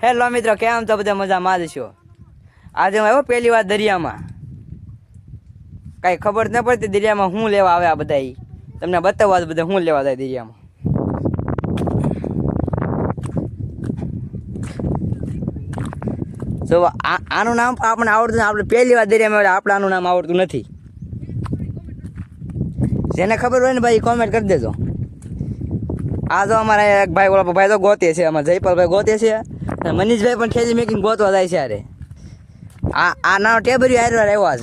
Hello મિત્રો, કેમ છો બધા? મજામાં જ છો? આજે હું આવ્યો પહેલી વાર દરિયામાં. કાંઈ ખબર ન પડતી દરિયામાં શું લેવા આવે આ બધા. તમને બતાવવા બધા શું લેવા જાય દરિયામાં. તો આનું નામ આપણને આવડતું, આપણે પહેલી વાર દરિયામાં આપણે આનું નામ આવડતું નથી. જેને ખબર હોય ને ભાઈ કોમેન્ટ કરી દેજો. આ જો અમારા એક ભાઈ ઓલા ભાઈ તો ગોતે છે, અમારા જયપાલભાઈ ગોતે છે, મનીષભાઈ પણ ઠેલી મેકીને ગોતવા જાય છે. અરે આ નાનો ટેબરી હારવાર આવ્યો જ.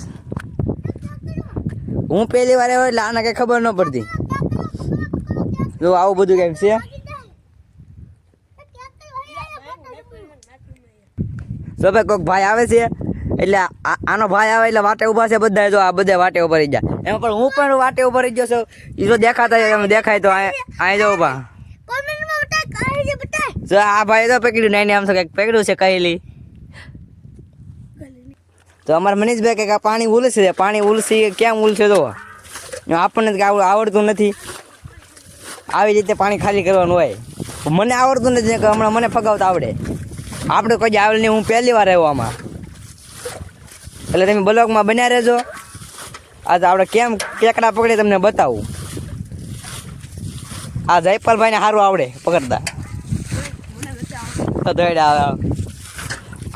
હું પહેલી વાર આવ્યો એટલે આને કંઈ ખબર ન પડતી. જો આવું બધું કંઈક છે. જો ભાઈ કોઈક ભાઈ આવે છે એટલે આનો ભાઈ આવે એટલે વાટે ઊભા છે બધા. જો આ બધા વાટે ઊભા રહી ગયા. એમાં પણ હું પણ વાટે ઊભા રહી ગયો છું. એ જો દેખાતા દેખાય તો અહીં જો ઊભા. જો આ ભાઈ તો પકડ્યું નહીં, આમ તો કંઈક પકડ્યું છે કહેલી. તો અમારા મનીષભાઈ કંઈક આ પાણી ઉલસે છે. પાણી ઉલસી કેમ ઉલસે તો આપણને આવડતું નથી. આવી રીતે પાણી ખાલી કરવાનું હોય. મને આવડતું નથી, હમણાં મને ફગાવતા આવડે. આપણે કોઈ આવડે નહીં. હું પહેલી વાર આવ્યો આમાં, એટલે તમે બ્લોગમાં બન્યા રહેજો. આ તો આપણે કેમ કેકડા પકડે તમને બતાવું. આ જયપાલભાઈને સારું આવડે પકડતા.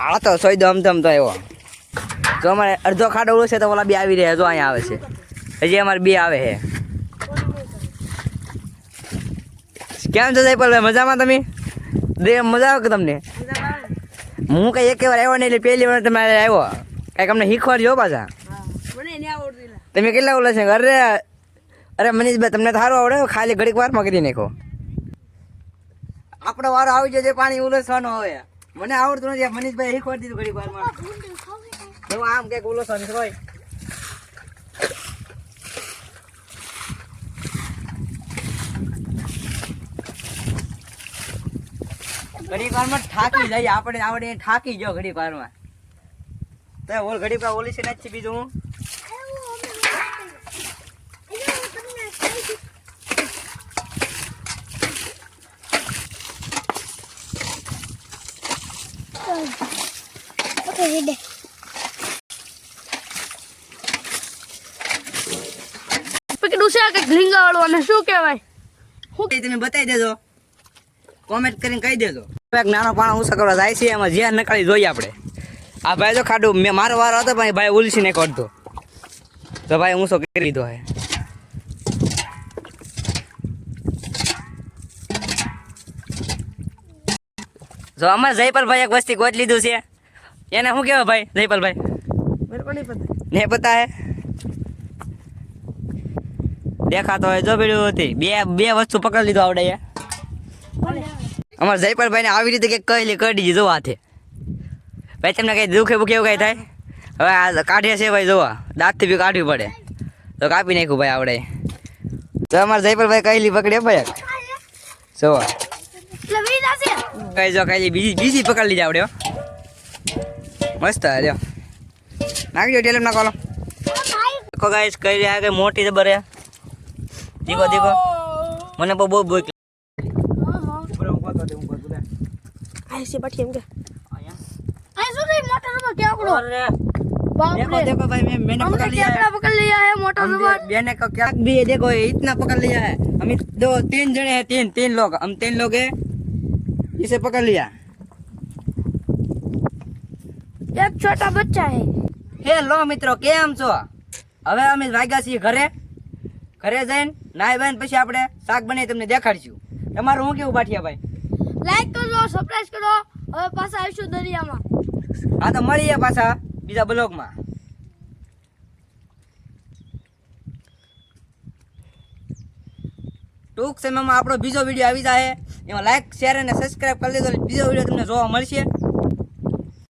આ તો સોયદો અમથમ તો આવ્યો. જો અમારે અડધો ખાડો ઉડે છે તો ઓલા બે આવી રહ્યા. જો અહીંયા આવે છે, હજી અમારે બે આવે છે. કેમ છો જયપાલભાઈ? મજામાં તમે? મજા આવે કે તમને? હું કઈ એક વાર આવ્યો નહીં, એટલે પહેલી વાર તમે આવ્યો. કઈક અમને શીખવાડજો પાછા. તમે કેટલા ઓલા છે? અરે મનીષભાઈ તમને સારું આવડે, ખાલી ઘડીક વારમાં કરી નાખો. આપણો વારો આવી જાય પાણી ઉલસવાનો હોય. મને આવડતું નથી, મનીષભાઈ શીખવાડી દીધું ઘડીક વારમાં. આમ કઈક ઉલસવાનું હોય. ઘડીક વારમાં થાકી જાય આપણે. આવડે થાકી ગયો ઘડીક વારમાં. તો ઓલ ઘડીક વાર ઓલી છે નથી બીજું હું. લીંગા વાળું અને શું કહેવાય તમે બતાવી દેજો, કોમેન્ટ કરીને કહી દેજો. એક નાનો પાણો ઊંચો કરવા જાય છે, એમાં જ્યાં નકાળી જોઈએ આપણે. આ ભાઈ તો ખાડું મેં મારો વારો હતો પણ ભાઈ ઉલસી ને કાઢતો તો ભાઈ ઊંચો કરી દીધો હે. જો અમારે જયપાલભાઈ એક વસ્તી ગોત લીધું છે. એને શું કહેવાય ભાઈ જયપાલભાઈ? નહીં પતા હે. દેખાતો હોય જો પીડ્યું હતી. બે વસ્તુ પકડી લીધો આવડે. અમારે જયપાલભાઈ ને આવી રીતે કંઈક કહેલી કરી દીધી. જોવા હાથે ભાઈ તમને કંઈ દુખે બુખે એવું કંઈ થાય? હવે આ કાઢે છે ભાઈ, જોવા દાંતથી બી કાઢવી પડે તો કાપી નાખ્યું ભાઈ આવડે. તો અમારે જયપાલભાઈ કહેલી પકડે ભાઈ. જોવા કઈ જો કઈ બીજી પકડી લીધી આવડે. મસ્ત લ્યો નાખજો ટેલમ ના કોલો. દેખો ગાઈસ કઈ રહ્યા કે મોટી જબર હે. દેખો દેખો મને બહુ ભૂખ देखो भाई मैंने पकड़ लिया है मोटर रबर। मैंने क्या भी है देखो इतना पकड़ लिया है। हम 2-3 जने हैं, तीन लोग, हम 3 लोग हैं, इसे पकड़ लिया। एक छोटा बच्चा है। હેલો મિત્રો, કેમ છો? હવે અમે વાગ્યા છીએ ઘરે જઈને નાઈ બાઈને પછી આપણે શાક બનાવી તમને દેખાડશું. તમારું હું કેવું બાઠિયા ભાઈ? લાઈક કરજો, સબસ્ક્રાઇબ કરો. હવે પાછા આવીશું દરિયામાં. હા તો મળીએ પાછા બીજા બ્લોગમાં. ટૂંક સમયમાં આપણો બીજો વિડીયો આવી જાય. એમાં લાઈક શેર અને સબસ્ક્રાઇબ કરી દેજો. બીજો વિડીયો તમને જોવા મળશે.